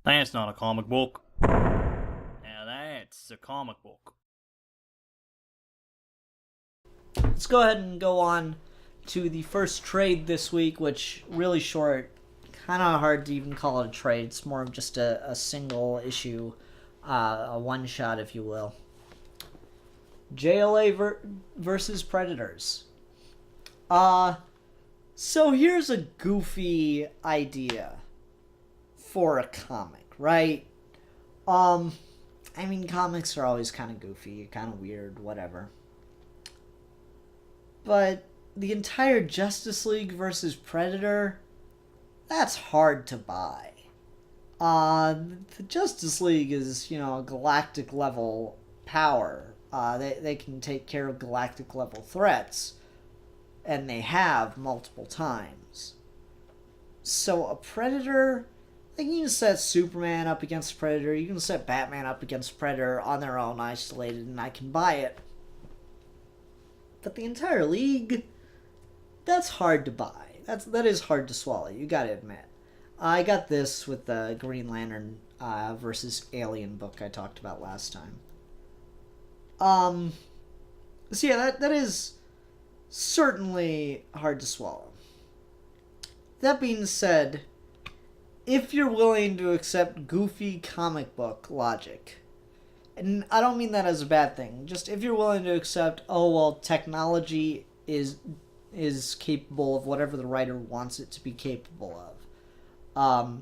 That's not a comic book. Now that's a comic book. Let's go ahead and go on to the first trade this week, which really short, kind of hard to even call it a trade. It's more of just a single issue, a one shot, if you will. JLA versus Predators. So here's a goofy idea for a comic, right? I mean, comics are always kind of goofy, kind of weird, whatever. But the entire Justice League versus Predator, that's hard to buy. The Justice League is, a galactic level power. They can take care of galactic level threats, and they have multiple times. So a Predator, like you can set Superman up against Predator, you can set Batman up against Predator on their own, isolated, and I can buy it. But the entire league, that's hard to buy. That is hard to swallow. You gotta admit. I got this with the Green Lantern versus Alien book I talked about last time. So yeah, that is certainly hard to swallow. That being said, if you're willing to accept goofy comic book logic, and I don't mean that as a bad thing, just if you're willing to accept, oh well, technology is capable of whatever the writer wants it to be capable of.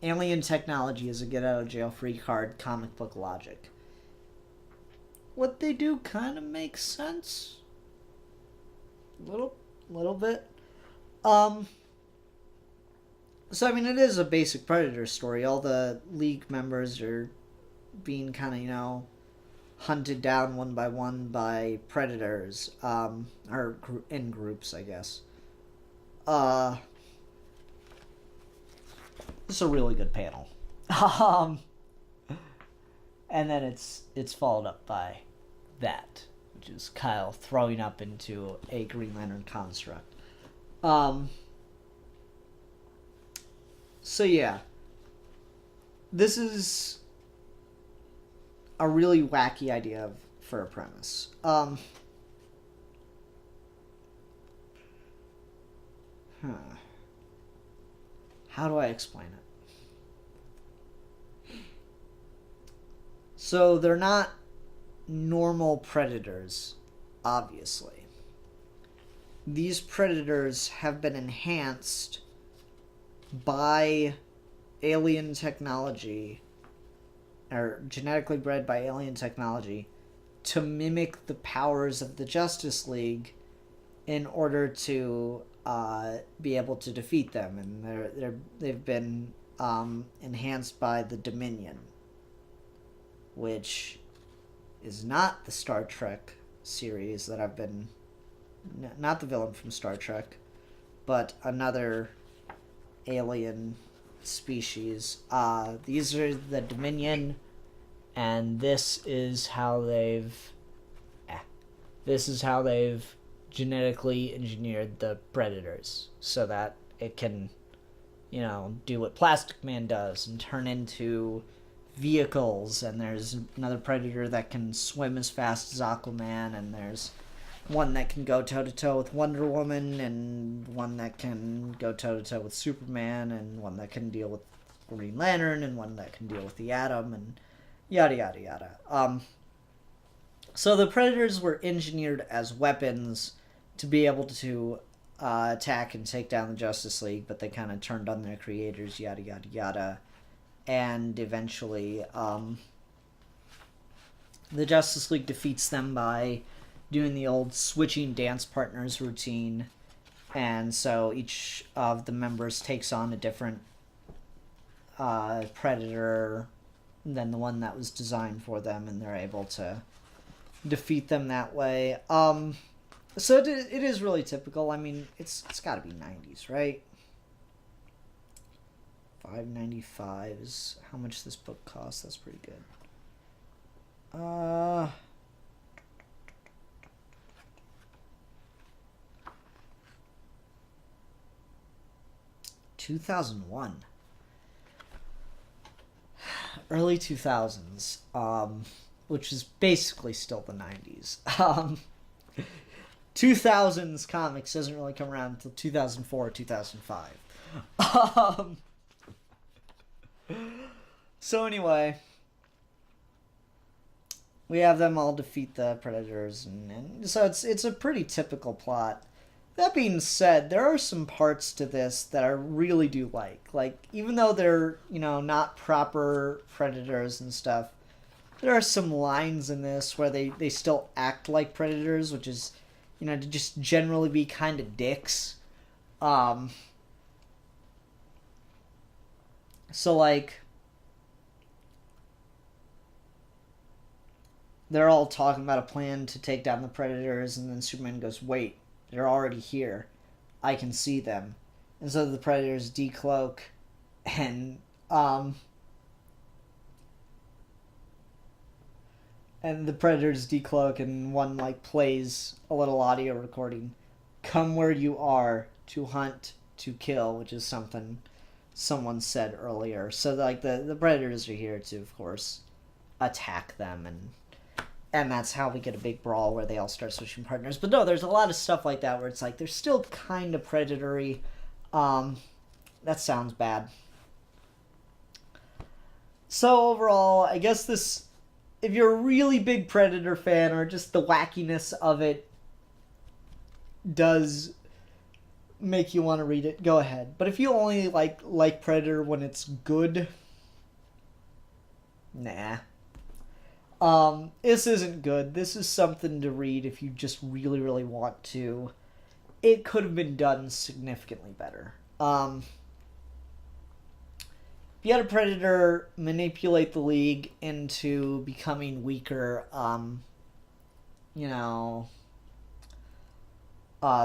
Alien technology is a get out of jail free card, comic book logic. What they do kind of makes sense. Little bit. So I mean, it is a basic Predator story. All the League members are being kind of, hunted down one by one by predators, or in groups, I guess. It's a really good panel. And then it's followed up by that, which is Kyle throwing up into a Green Lantern construct. So yeah, this is a really wacky idea for a premise. How do I explain it? So they're not normal predators, obviously. These predators have been enhanced by alien technology, or genetically bred by alien technology, to mimic the powers of the Justice League in order to be able to defeat them. And they've been enhanced by the Dominion, which is not the Star Trek series that I've been... Not the villain from Star Trek, but another alien species. These are the Dominion, and this is how they've genetically engineered the Predators so that it can, do what Plastic Man does and turn into vehicles. And there's another Predator that can swim as fast as Aquaman, and there's one that can go toe-to-toe with Wonder Woman, and one that can go toe-to-toe with Superman, and one that can deal with Green Lantern, and one that can deal with the Atom, and yada yada yada. So the Predators were engineered as weapons to be able to attack and take down the Justice League, but they kind of turned on their creators, yada yada yada. And eventually, the Justice League defeats them by doing the old switching dance partners routine. And so each of the members takes on a different predator than the one that was designed for them, and they're able to defeat them that way. So it is really typical. I mean, it's got to be 90s, right? $5.95 is how much this book costs. That's pretty good. 2001. early 2000s, which is basically still the 90s. 2000s comics doesn't really come around until 2004 or 2005. Um, so anyway, we have them all defeat the predators, and so it's a pretty typical plot. That being said, there are some parts to this that I really do like. Like, even though they're, not proper predators and stuff, there are some lines in this where they still act like predators, which is, to just generally be kind of dicks. So, like, they're all talking about a plan to take down the predators, and then Superman goes, wait, they're already here. I can see them. And so the predators decloak, and the predators decloak, and one plays a little audio recording. Come where you are, to hunt, to kill, which is something someone said earlier. So the predators are here to, of course, attack them, and that's how we get a big brawl where they all start switching partners. But no, there's a lot of stuff like that where it's like they're still kind of predatory. That sounds bad. So overall, I guess this, if you're a really big Predator fan, or just the wackiness of it does make you want to read it, go ahead. But if you only like Predator when it's good, nah. This isn't good. This is something to read if you just really, really want to. It could have been done significantly better. If you had a Predator manipulate the League into becoming weaker,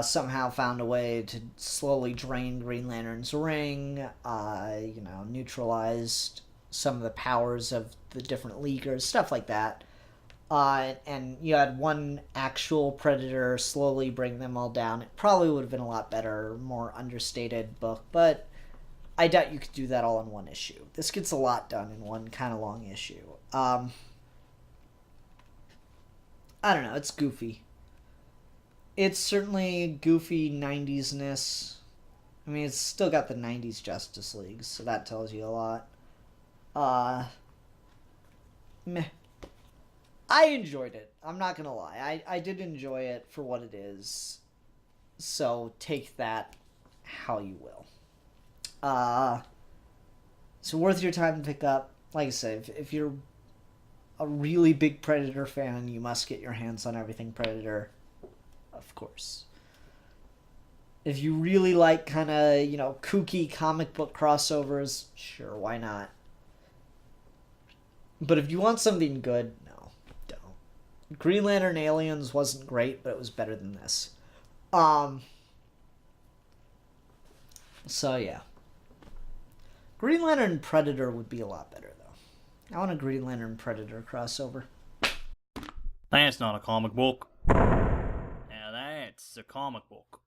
somehow found a way to slowly drain Green Lantern's ring, neutralized some of the powers of the different Leaguers, stuff like that. And you had one actual Predator slowly bring them all down. It probably would have been a lot better, more understated book, but I doubt you could do that all in one issue. This gets a lot done in one kind of long issue. I don't know, it's goofy. It's certainly goofy 90s-ness. I mean, it's still got the 90s Justice League, so that tells you a lot. Meh. I enjoyed it. I'm not gonna lie. I did enjoy it for what it is. So take that how you will. So worth your time to pick up. Like I said, if you're a really big Predator fan, you must get your hands on everything Predator. Of course. If you really like kind of, kooky comic book crossovers, sure, why not? But if you want something good, no, don't. Green Lantern Aliens wasn't great, but it was better than this. So yeah. Green Lantern Predator would be a lot better, though. I want a Green Lantern Predator crossover. That's not a comic book. Now that's a comic book.